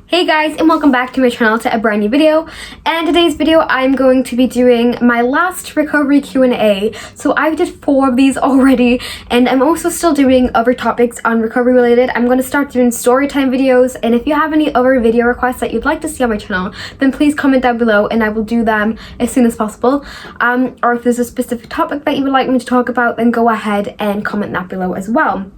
Hey guys, and welcome back to my channel to a brand new video. And today's video I'm going to be doing my last recovery Q&A. So I did 4 of these already, and I'm also still doing other topics on recovery related. I'm going to start doing story time videos, and if you have any other video requests that you'd like to see on my channel, then please comment down below and I will do them as soon as possible. Or if there's a specific topic that you would like me to talk about, then go ahead and comment that below as well.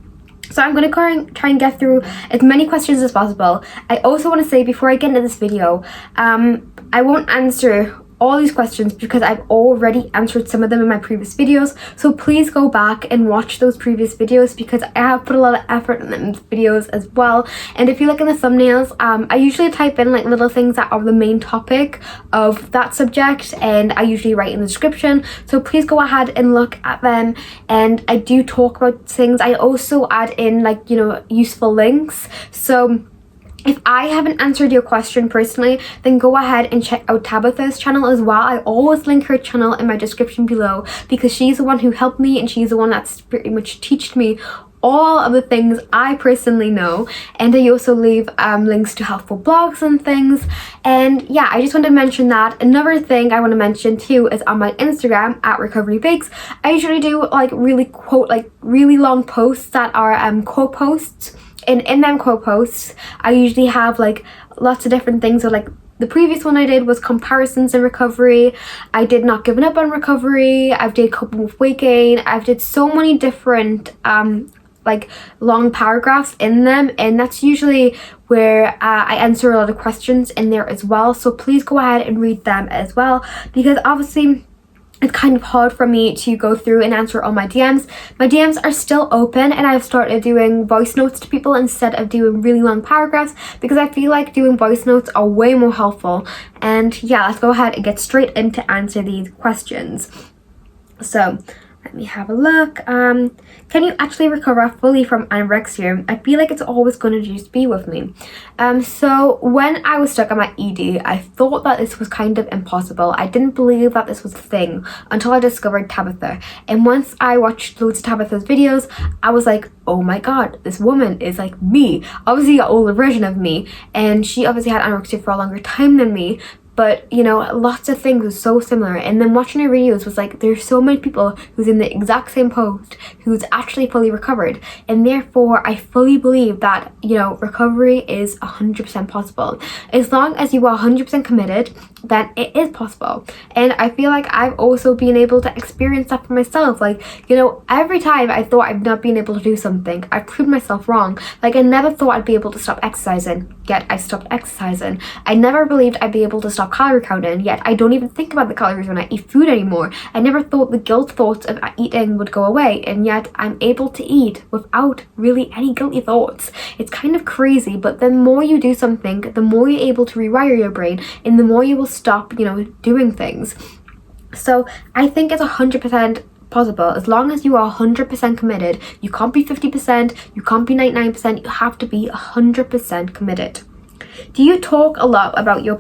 So I'm going to try and get through as many questions as possible. I also want to say before I get into this video, I won't answer all these questions because I've already answered some of them in my previous videos. So please go back and watch those previous videos because I have put a lot of effort in those videos as well. And if you look in the thumbnails, I usually type in like little things that are the main topic of that subject, and I usually write in the description. So please go ahead and look at them. And I do talk about things. I also add in like, useful links. So if I haven't answered your question personally, then go ahead and check out Tabitha's channel as well. I always link her channel in my description below because she's the one who helped me and she's the one that's pretty much taught me all of the things I personally know. And I also leave links to helpful blogs and things. And yeah, I just wanted to mention that. Another thing I want to mention too is on my Instagram at Recovery Bakes. I usually do like really long posts that are quote posts. And in them quote posts, I usually have like lots of different things. So like the previous one I did was comparisons in recovery. I did not giving up on recovery. I've did coping with weight gain. I've did so many different like long paragraphs in them, and that's usually where I answer a lot of questions in there as well. So please go ahead and read them as well, because obviously it's kind of hard for me to go through and answer all my DMs. My DMs are still open, and I've started doing voice notes to people instead of doing really long paragraphs because I feel like doing voice notes are way more helpful. And yeah, let's go ahead and get straight into answer these questions. So let me have a look. Can you actually recover fully from anorexia? I feel like it's always going to just be with me. So when I was stuck on my ED, I thought that this was kind of impossible. I didn't believe that this was a thing until I discovered Tabitha. And once I watched loads of Tabitha's videos, I was like, oh my god, this woman is like me. Obviously an older version of me. And she obviously had anorexia for a longer time than me. But, lots of things was so similar. And then watching her videos was like, there's so many people who's in the exact same post who's actually fully recovered. And therefore, I fully believe that, recovery is 100% possible. As long as you are 100% committed, then it is possible. And I feel like I've also been able to experience that for myself. Like, every time I thought I've not been able to do something, I proved myself wrong. Like, I never thought I'd be able to stop exercising, yet I stopped exercising. I never believed I'd be able to stop calorie counting, yet I don't even think about the calories when I eat food anymore. I never thought the guilt thoughts of eating would go away, and yet I'm able to eat without really any guilty thoughts. It's kind of crazy, but the more you do something, the more you're able to rewire your brain, and the more you will stop, doing things. So I think it's 100% possible. As long as you are 100% committed. You can't be 50%, you can't be 99%, you have to be 100% committed. Do you talk a lot about your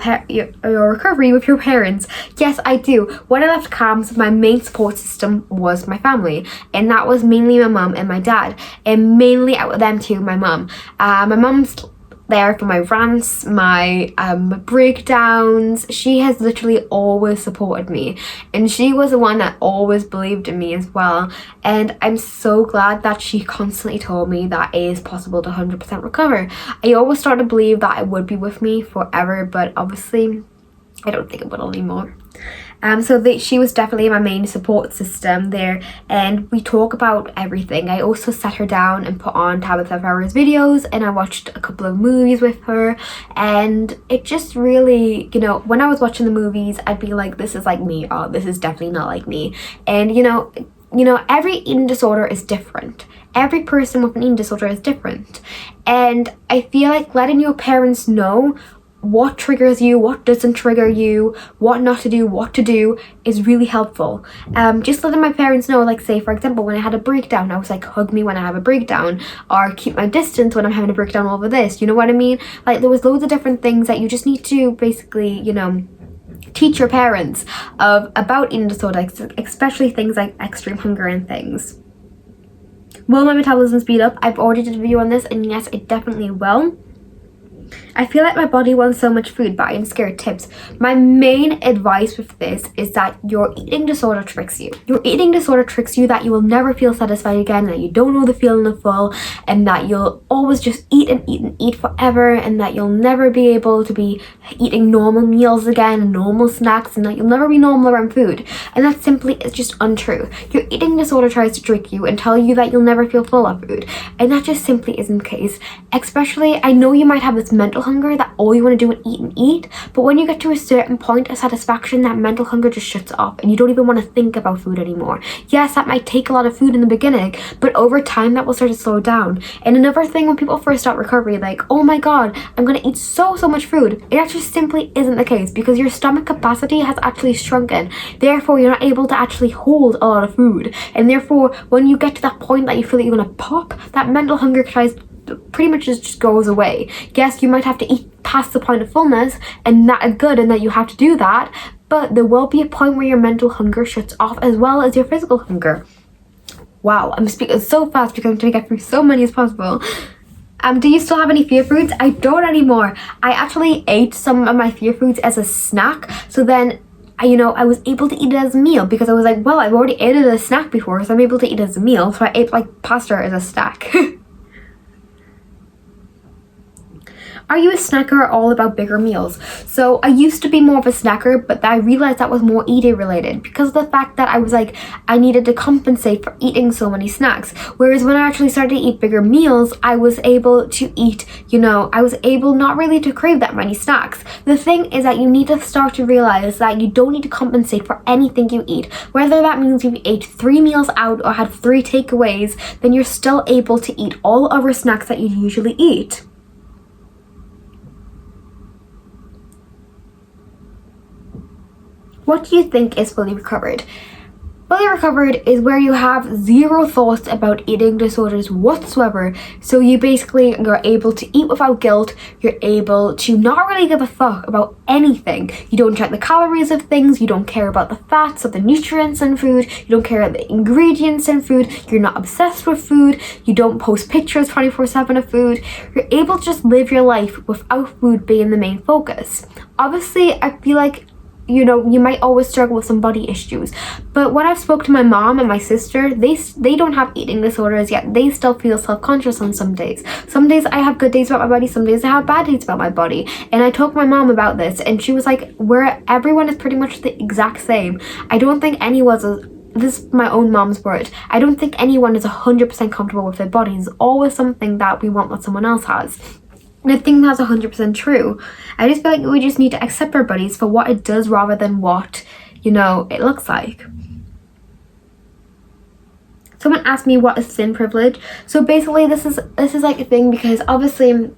recovery with your parents? Yes, I do. When I left CAMS, my main support system was my family, and that was mainly my mum and my dad, and mainly out of them two, my mum. My mum's there for my rants, my breakdowns. She has literally always supported me, and she was the one that always believed in me as well. And I'm so glad that she constantly told me that it is possible to 100% recover. I always started to believe that it would be with me forever, but obviously I don't think it will anymore. She was definitely my main support system there, and we talk about everything. I also sat her down and put on Tabitha Farah's videos, and I watched a couple of movies with her, and it just really, when I was watching the movies, I'd be like, this is like me. Oh, this is definitely not like me. And every eating disorder is different. Every person with an eating disorder is different, and I feel like letting your parents know what triggers you, what doesn't trigger you, what not to do, what to do is really helpful. Just letting my parents know, like say for example, when I had a breakdown, I was like, hug me when I have a breakdown, or keep my distance when I'm having a breakdown over this. You know what I mean? Like there was loads of different things that you just need to basically, teach your parents about eating disorder, especially things like extreme hunger and things. Will my metabolism speed up? I've already did a video on this, and yes, it definitely will. I feel like my body wants so much food, but I am scared. Tips. My main advice with this is that your eating disorder tricks you. Your eating disorder tricks you that you will never feel satisfied again, that you don't know the feeling of full, and that you'll always just eat and eat and eat forever, and that you'll never be able to be eating normal meals again, normal snacks, and that you'll never be normal around food. And that simply is just untrue. Your eating disorder tries to trick you and tell you that you'll never feel full of food, and that just simply isn't the case. Especially, I know you might have this mental hunger that all you want to do is eat and eat, but when you get to a certain point of satisfaction, that mental hunger just shuts off and you don't even want to think about food anymore. Yes, that might take a lot of food in the beginning, but over time that will start to slow down. And another thing, when people first start recovery, like, oh my god, I'm gonna eat so much food, it actually simply isn't the case, because your stomach capacity has actually shrunken. Therefore, you're not able to actually hold a lot of food, and therefore when you get to that point that you feel that you're gonna pop, that mental hunger tries pretty much just goes away. Yes, you might have to eat past the point of fullness, and that is good, and that you have to do that, but there will be a point where your mental hunger shuts off as well as your physical hunger. Wow, I'm speaking so fast because I'm trying to get through so many as possible. Do you still have any fear foods? I don't anymore. I actually ate some of my fear foods as a snack, so then I was able to eat it as a meal, because I was like, well, I've already ate it as a snack before, so I'm able to eat it as a meal, so I ate like pasta as a snack. Are you a snacker or all about bigger meals? So I used to be more of a snacker, but I realized that was more eating related because of the fact that I was like, I needed to compensate for eating so many snacks. Whereas when I actually started to eat bigger meals, I was able to eat, I was able not really to crave that many snacks. The thing is that you need to start to realize that you don't need to compensate for anything you eat. Whether that means you ate 3 meals out or had 3 takeaways, then you're still able to eat all other snacks that you usually eat. What do you think is fully recovered? Fully recovered is where you have zero thoughts about eating disorders whatsoever. So you basically are able to eat without guilt. You're able to not really give a fuck about anything. You don't check the calories of things. You don't care about the fats or the nutrients in food. You don't care about the ingredients in food. You're not obsessed with food. You don't post pictures 24/7 of food. You're able to just live your life without food being the main focus. Obviously, I feel like you might always struggle with some body issues, but when I've spoke to my mom and my sister, they don't have eating disorders yet. They still feel self-conscious on some days. Some days I have good days about my body, some days I have bad days about my body. And I told my mom about this, and she was like, everyone is pretty much the exact same. I don't think this is my own mom's word, I don't think anyone is 100% comfortable with their body. There's always something that we want what someone else has. And I think that's 100% true. I just feel like we just need to accept our bodies for what it does rather than what, it looks like. Someone asked me what is thin privilege. So basically this is like a thing, because obviously,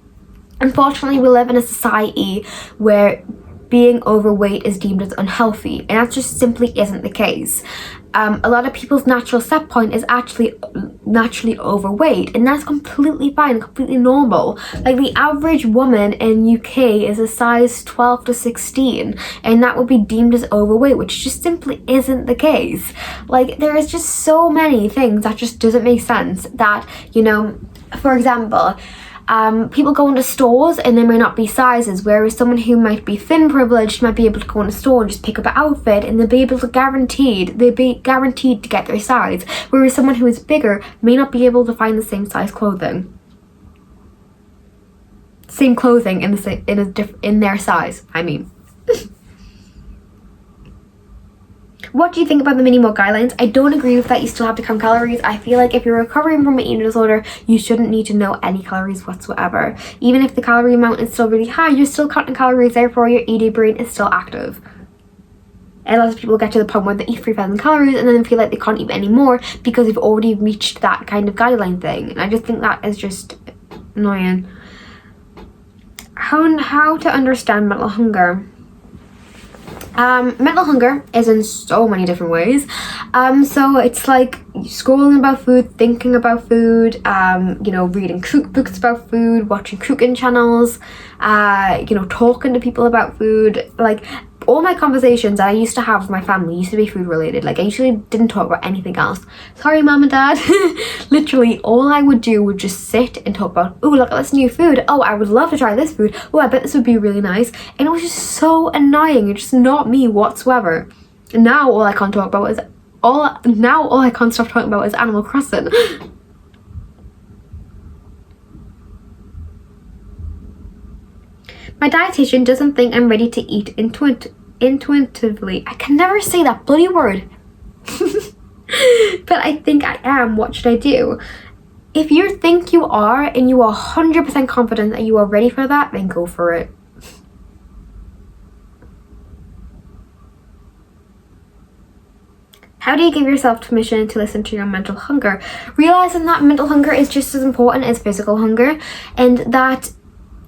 unfortunately, we live in a society where being overweight is deemed as unhealthy, and that just simply isn't the case. A lot of people's natural set point is actually naturally overweight, and that's completely fine, completely normal. Like the average woman in UK is a size 12 to 16, and that would be deemed as overweight, which just simply isn't the case. Like there is just so many things that just doesn't make sense that, for example, people go into stores and there may not be sizes, whereas someone who might be thin privileged might be able to go in a store and just pick up an outfit, and they'll be guaranteed to get their size, whereas someone who is bigger may not be able to find the same size clothing. Same clothing in their size, I mean. What do you think about the mini meal guidelines? I don't agree with that. You still have to count calories. I feel like if you're recovering from an eating disorder, you shouldn't need to know any calories whatsoever. Even if the calorie amount is still really high, you're still counting calories, therefore your eating brain is still active. And lots of people get to the point where they eat 3,000 calories and then feel like they can't eat any more because they've already reached that kind of guideline thing. And I just think that is just annoying. How to understand mental hunger? Mental hunger is in so many different ways. So it's like scrolling about food, thinking about food, reading cookbooks about food, watching cooking channels, talking to people about food. Like all my conversations that I used to have with my family used to be food related. Like I usually didn't talk about anything else. Sorry, mom and dad. Literally all I would do would just sit and talk about, oh, look at this new food. Oh, I would love to try this food. Oh, I bet this would be really nice. And it was just so annoying. It's just not me whatsoever. And now all I can't stop talking about is Animal Crossing. My dietitian doesn't think I'm ready to eat intuitively. I can never say that bloody word. But I think I am. What should I do? If you think you are and you are 100% confident that you are ready for that, then go for it. How do you give yourself permission to listen to your mental hunger? Realizing that mental hunger is just as important as physical hunger, and that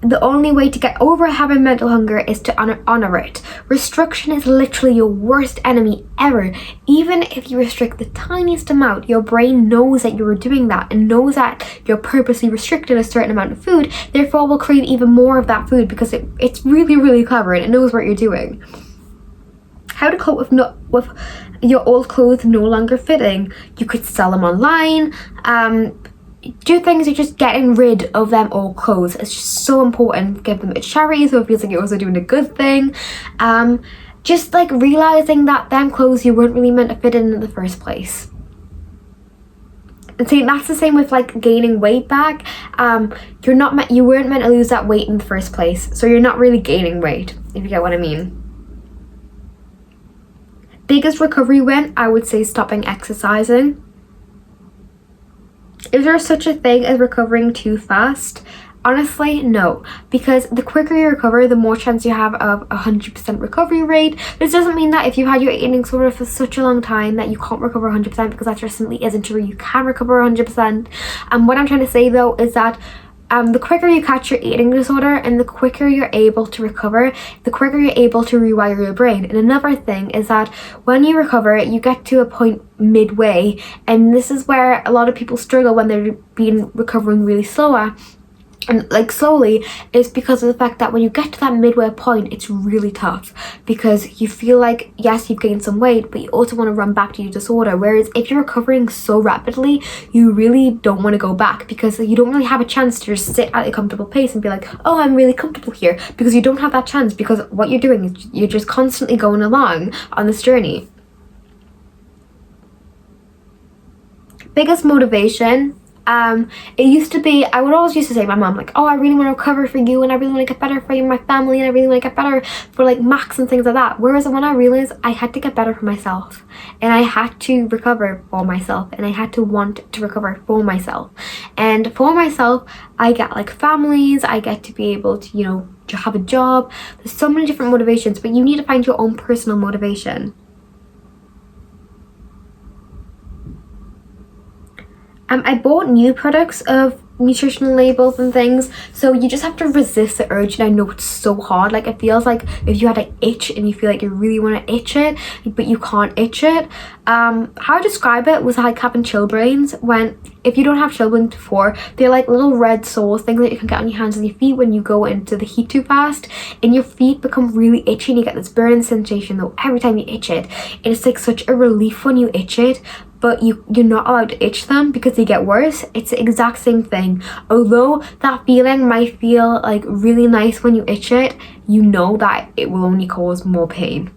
the only way to get over having mental hunger is to honor it. Restriction is literally your worst enemy ever. Even if you restrict the tiniest amount, your brain knows that you are doing that and knows that you're purposely restricting a certain amount of food, therefore will crave even more of that food because it's really, really clever and it knows what you're doing. How to cope with your old clothes no longer fitting. You could sell them online. Do things like just getting rid of them old clothes. It's just so important. Give them a charity so it feels like you're also doing a good thing. Just like realizing that them clothes you weren't really meant to fit in the first place. And see, that's the same with like gaining weight back. You weren't meant to lose that weight in the first place, so you're not really gaining weight, if you get what I mean. Biggest recovery win, I would say stopping exercising. Is there such a thing as recovering too fast? Honestly, no. Because the quicker you recover, the more chance you have of 100% recovery rate. This doesn't mean that if you've had your eating disorder for such a long time that you can't recover 100%, because that just simply isn't true. You can recover 100%. And what I'm trying to say though is that the quicker you catch your eating disorder and the quicker you're able to recover, the quicker you're able to rewire your brain. And another thing is that when you recover, you get to a point midway, and this is where a lot of people struggle when they're recovering really slower. And like slowly, is because of the fact that when you get to that midway point, it's really tough because you feel like, yes, you've gained some weight, but you also want to run back to your disorder. Whereas if you're recovering so rapidly, you really don't want to go back because you don't really have a chance to just sit at a comfortable pace and be like, oh, I'm really comfortable here, because you don't have that chance, because what you're doing is you're just constantly going along on this journey. Biggest motivation. It used to be, I would always used to say to my mom, like, oh, I really want to recover for you, and I really want to get better for you and my family, and I really want to get better for like Max and things like that. Whereas when I realized I had to get better for myself, and I had to recover for myself, and I had to want to recover for myself. And for myself, I get like families, I get to be able to, to have a job. There's so many different motivations, but you need to find your own personal motivation. I bought new products of nutritional labels and things, so you just have to resist the urge. And I know it's so hard. Like, it feels like if you had an itch and you feel like you really want to itch it, but you can't itch it. How I describe it was like having chilblains. When if you don't have chilblains before, they're like little red sores, things that you can get on your hands and your feet when you go into the heat too fast, and your feet become really itchy and you get this burning sensation though every time you itch it. And it's like such a relief when you itch it, but you're not allowed to itch them because they get worse. It's the exact same thing. Although that feeling might feel like really nice when you itch it, you know that it will only cause more pain.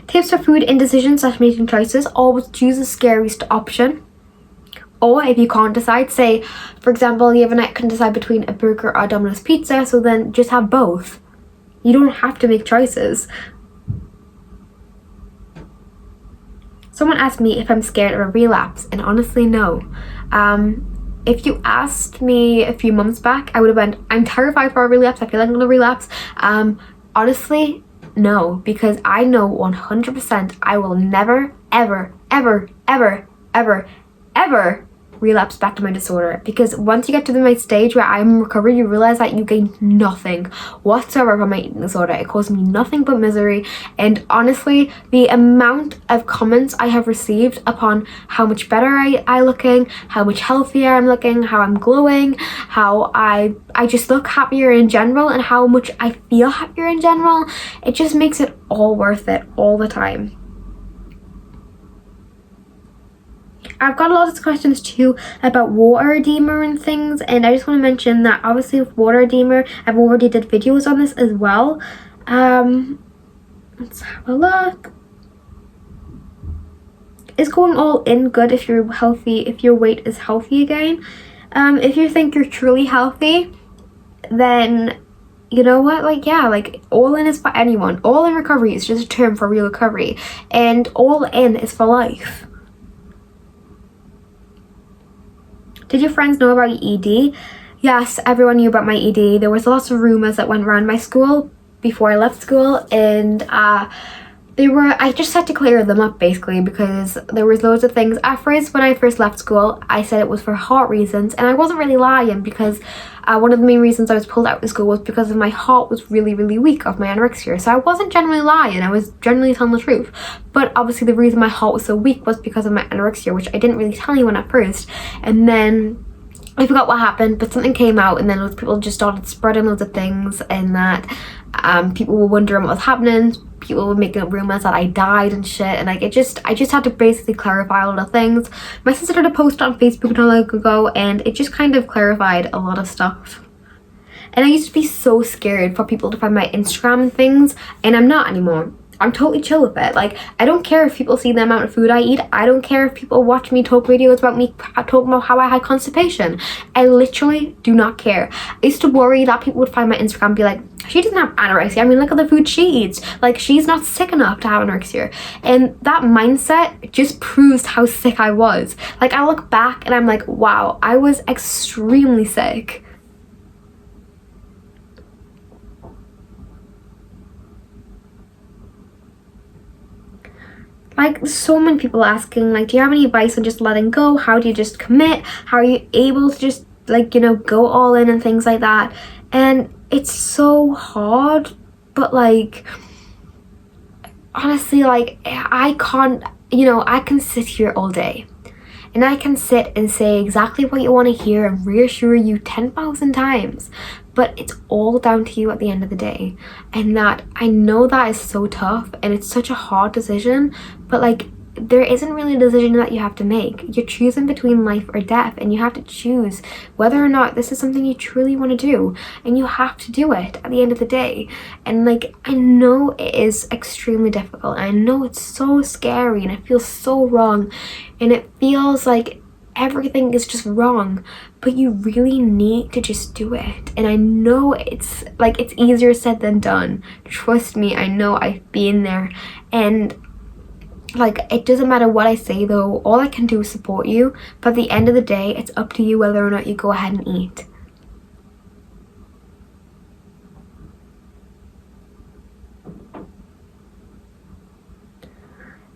Tips for food indecision / making choices. Always choose the scariest option. Or if you can't decide, say, for example, you can decide between a burger or a Domino's pizza, so then just have both. You don't have to make choices. Someone asked me if I'm scared of a relapse, and honestly, no. If you asked me a few months back, I would have went, I'm terrified for a relapse, I feel like I'm gonna relapse. Honestly, no, because I know 100% I will never, ever, ever, ever, ever, ever relapse back to my disorder, because once you get to my stage where I'm in recovery, you realize that you gain nothing whatsoever from my eating disorder. It caused me nothing but misery. And honestly, the amount of comments I have received upon how much better I looking, how much healthier I'm looking, how I'm glowing, how I just look happier in general, and how much I feel happier in general, it just makes it all worth it all the time. I've got a lot of questions too about water edema and things, and I just want to mention that obviously with water edema, I've already did videos on this as well. Let's have a look. Is going all in good if you're healthy, if your weight is healthy again? If you think you're truly healthy, then you know what, like, yeah, like, all in is for anyone. All in recovery is just a term for real recovery, and all in is for life. Did your friends know about Edie? Yes, everyone knew about my Edie. There was lots of rumors that went around my school before I left school, and I just had to clear them up basically, because there was loads of things. At first, when I first left school, I said it was for heart reasons, and I wasn't really lying, because one of the main reasons I was pulled out of school was because of my heart was really, really weak of my anorexia. So I wasn't generally lying, I was generally telling the truth. But obviously the reason my heart was so weak was because of my anorexia, which I didn't really tell anyone at first. And then I forgot what happened, but something came out, and then loads of people just started spreading loads of things, and that people were wondering what was happening. People were making up rumors that I died and shit, and like I just had to basically clarify a lot of things. My sister did a post on Facebook not long ago, and it just kind of clarified a lot of stuff. And I used to be so scared for people to find my Instagram and things, and I'm not anymore. I'm totally chill with it. Like, I don't care if people see the amount of food I eat. I don't care if people watch me talk videos about me talking about how I had constipation. I literally do not care. I used to worry that people would find my Instagram and be like, she doesn't have anorexia. I mean, look at the food she eats. Like, she's not sick enough to have anorexia. And that mindset just proves how sick I was. Like, I look back and I'm like, wow, I was extremely sick. Like, so many people asking, like, do you have any advice on just letting go? How do you just commit? How are you able to just, like, you know, go all in and things like that? And it's so hard, but, like, honestly, like, I can't, you know, I can sit here all day. And I can sit and say exactly what you want to hear and reassure you 10,000 times. But it's all down to you at the end of the day. And that, I know that is so tough and it's such a hard decision, but like, there isn't really a decision that you have to make. You're choosing between life or death, and you have to choose whether or not this is something you truly want to do, and you have to do it at the end of the day. And like, I know it is extremely difficult, and I know it's so scary, and it feels so wrong, and it feels like everything is just wrong, but you really need to just do it. And I know it's like, it's easier said than done. Trust me, I know, I've been there. And like, it doesn't matter what I say though, all I can do is support you, but at the end of the day, it's up to you whether or not you go ahead and eat.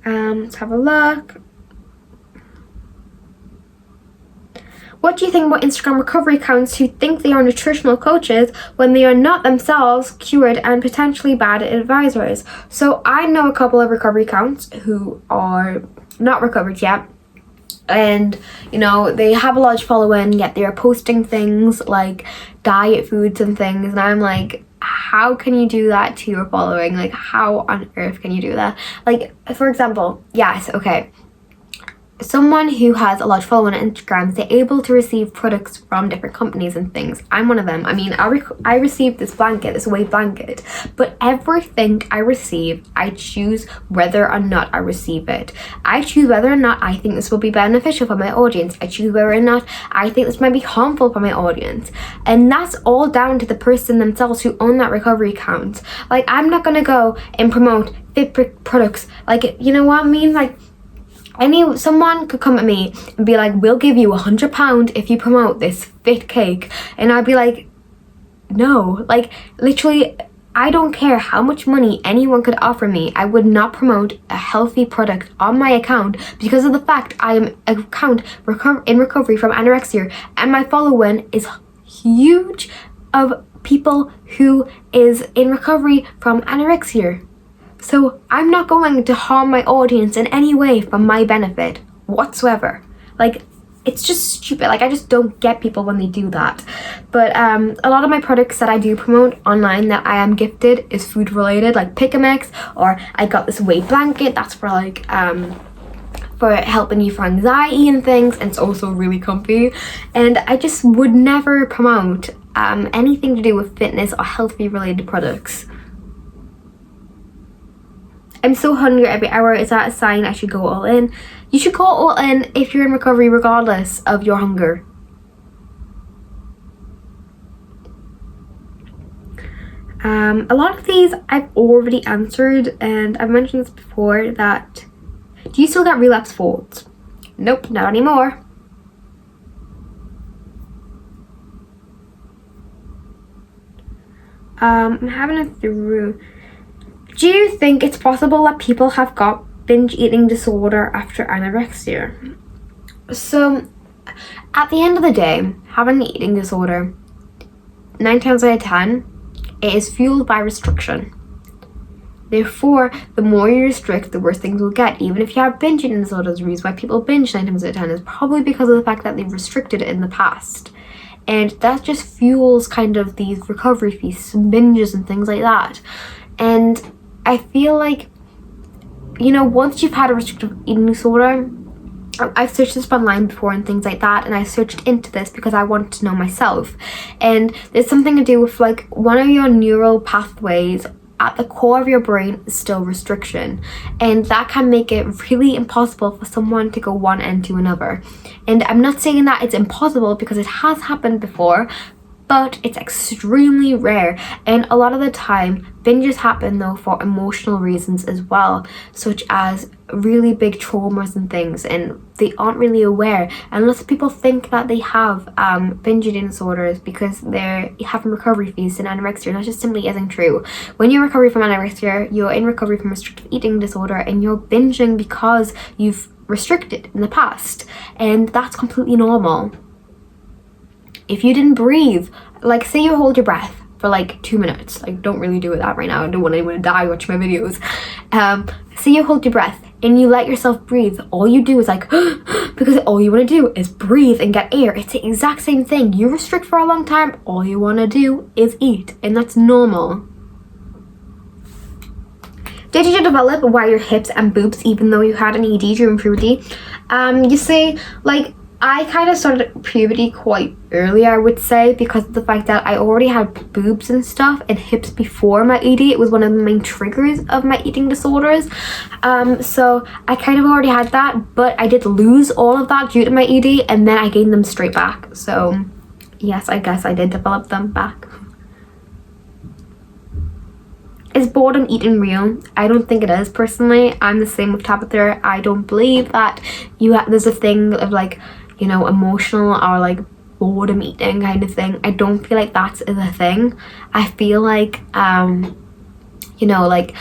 Let's have a look. What do you think about Instagram recovery accounts who think they are nutritional coaches when they are not themselves cured and potentially bad advisors? So I know a couple of recovery accounts who are not recovered yet, and you know, they have a large following, yet they are posting things like diet foods and things, and I'm like, how can you do that to your following? Like, how on earth can you do that? Like, for example, yes, okay, someone who has a large following on Instagram, they're able to receive products from different companies and things. I'm one of them. I mean, I received this blanket, this weight blanket, but everything I receive, I choose whether or not I receive it. I choose whether or not I think this will be beneficial for my audience. I choose whether or not I think this might be harmful for my audience. And that's all down to the person themselves who own that recovery account. Like, I'm not gonna go and promote fit products. Like, you know what I mean? Like, someone could come at me and be like, we'll give you £100 if you promote this fit cake, and I'd be like, no. Like, literally, I don't care how much money anyone could offer me, I would not promote a healthy product on my account because of the fact I am in recovery from anorexia, and my following is huge of people who is in recovery from anorexia. So I'm not going to harm my audience in any way for my benefit whatsoever. Like, it's just stupid. Like, I just don't get people when they do that. But a lot of my products that I do promote online that I am gifted is food related, like Pick a Mix, or I got this weight blanket that's for like for helping you for anxiety and things, and it's also really comfy. And I just would never promote anything to do with fitness or healthy related products. I'm so hungry every hour. Is that a sign I should go all in? You should go all in if you're in recovery regardless of your hunger. A lot of these I've already answered, and I've mentioned this before, that do you still get relapse thoughts? Nope, not anymore. I'm having a through. Do you think it's possible that people have got binge eating disorder after anorexia? So, at the end of the day, having an eating disorder, 9 times out of 10, it is fueled by restriction. Therefore, the more you restrict, the worse things will get. Even if you have binge eating disorders, the reason why people binge 9 times out of 10 is probably because of the fact that they've restricted it in the past. And that just fuels kind of these recovery feasts and binges and things like that. And I feel like, you know, once you've had a restrictive eating disorder, I've searched this online before and things like that, and I searched into this because I wanted to know myself. And there's something to do with like one of your neural pathways at the core of your brain is still restriction, and that can make it really impossible for someone to go one end to another. And I'm not saying that it's impossible because it has happened before, but it's extremely rare. And a lot of the time, binges happen though for emotional reasons as well, such as really big traumas and things, and they aren't really aware. And lots of people think that they have binge eating disorders because they're having recovery feasts and anorexia. That just simply isn't true. When you're recovering from anorexia, you're in recovery from restrictive eating disorder, and you're binging because you've restricted in the past, and that's completely normal. If you didn't breathe, like say you hold your breath for like 2 minutes, like don't really do that right now, I don't want anyone to die watching my videos. Say you hold your breath and you let yourself breathe, all you do is like because all you want to do is breathe and get air. It's the exact same thing. You restrict for a long time, all you want to do is eat, and that's normal. Did you develop wider hips and boobs even though you had an ED during puberty? You see, like, I kind of started puberty quite early, I would say, because of the fact that I already had boobs and stuff and hips before my ED. It was one of the main triggers of my eating disorders. So I kind of already had that, but I did lose all of that due to my ED, and then I gained them straight back. So yes, I guess I did develop them back. Is boredom eating real? I don't think it is, personally. I'm the same with Tabitha. I don't believe that there's a thing of like, you know, emotional or like boredom eating kind of thing. I don't feel like that's a thing. I feel like, you know, like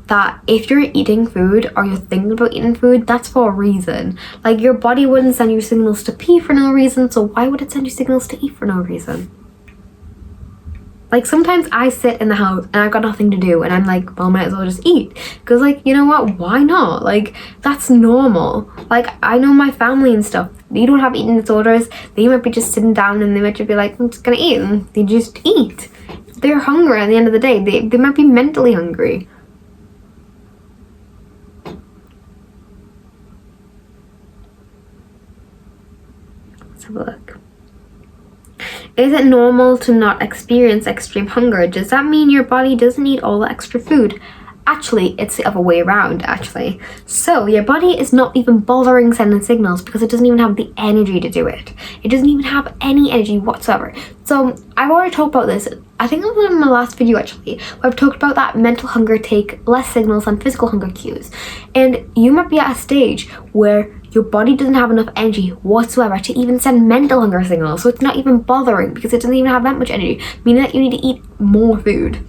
that if you're eating food or you're thinking about eating food, that's for a reason. Like, your body wouldn't send you signals to pee for no reason, so why would it send you signals to eat for no reason? Like, sometimes I sit in the house and I've got nothing to do and I'm like, well, might as well just eat. Because, like, you know what? Why not? Like, that's normal. Like, I know my family and stuff. They don't have eating disorders. They might be just sitting down and they might just be like, I'm just gonna eat. And they just eat. They're hungry at the end of the day. They might be mentally hungry. Let's have a look. Is it normal to not experience extreme hunger? Does that mean your body doesn't need all the extra food? Actually, it's the other way around, actually. So your body is not even bothering sending signals because it doesn't even have the energy to do it. It doesn't even have any energy whatsoever. So I've already talked about this. I think it was in my last video, actually, where I've talked about that mental hunger take less signals than physical hunger cues. And you might be at a stage where your body doesn't have enough energy whatsoever to even send mental hunger signals. So it's not even bothering because it doesn't even have that much energy, meaning that you need to eat more food.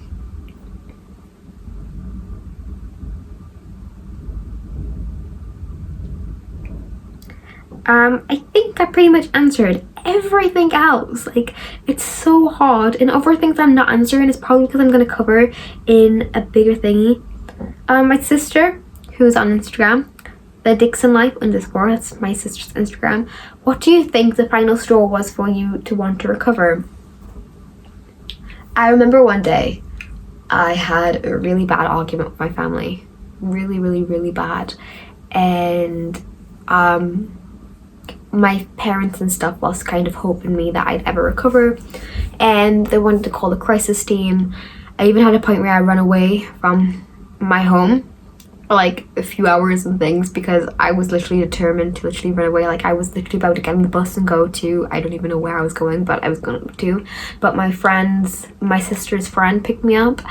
I think I pretty much answered everything else. Like, it's so hard, and other things I'm not answering is probably because I'm going to cover in a bigger thingy. My sister, who's on Instagram, the Dixon Life _ that's my sister's Instagram. What do you think the final straw was for you to want to recover? I remember one day I had a really bad argument with my family. Really, really, really bad. And my parents and stuff lost kind of hope in me that I'd ever recover, and they wanted to call the crisis team. I even had a point where I ran away from my home for like a few hours and things, because I was literally determined to literally run away. Like, I was literally about to get on the bus and go to, I don't even know where I was going, but I was going to. But my sister's friend picked me up,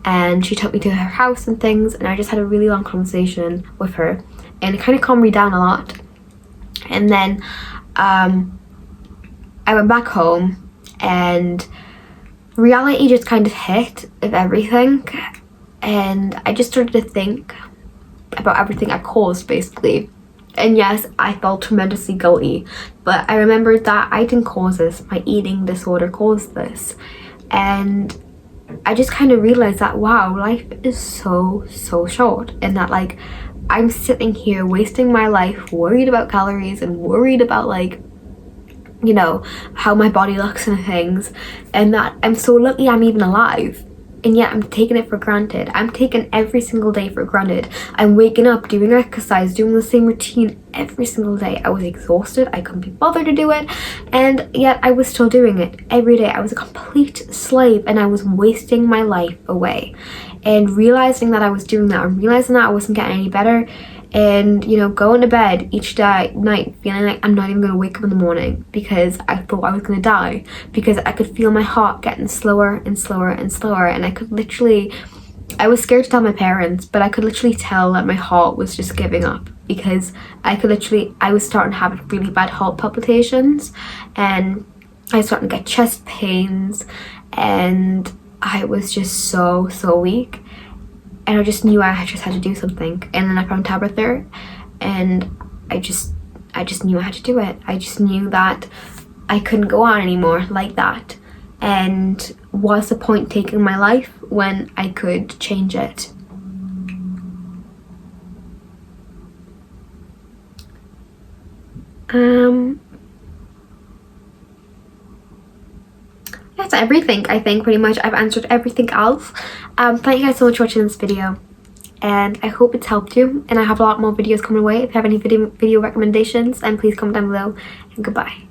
and she took me to her house and things, and I just had a really long conversation with her, and it kind of calmed me down a lot. And then I went back home, and reality just kind of hit of everything, and I just started to think about everything I caused, basically. And yes, I felt tremendously guilty, but I remembered that I didn't cause this. My eating disorder caused this. And I just kind of realized that, wow, life is so short, and that, like, I'm sitting here wasting my life worried about calories and worried about, like, you know, how my body looks and things, and that I'm so lucky I'm even alive, and yet I'm taking it for granted. I'm taking every single day for granted. I'm waking up, doing exercise, doing the same routine every single day. I was exhausted, I couldn't be bothered to do it, and yet I was still doing it every day. I was a complete slave, and I was wasting my life away. And realizing that I was doing that, and realizing that I wasn't getting any better, and, you know, going to bed each night feeling like I'm not even going to wake up in the morning because I thought I was going to die, because I could feel my heart getting slower and slower and slower, and I was scared to tell my parents, but I could literally tell that my heart was just giving up, because I was starting to have really bad heart palpitations, and I was starting to get chest pains, and I was just so weak, and I just knew I just had to do something. And then I found Tabitha, and I just knew I had to do it. I just knew that I couldn't go on anymore like that, and what's the point taking my life when I could change it? That's everything. I think pretty much I've answered everything else. Thank you guys so much for watching this video, and I hope it's helped you, and I have a lot more videos coming away. If you have any video recommendations, then please comment down below, and goodbye.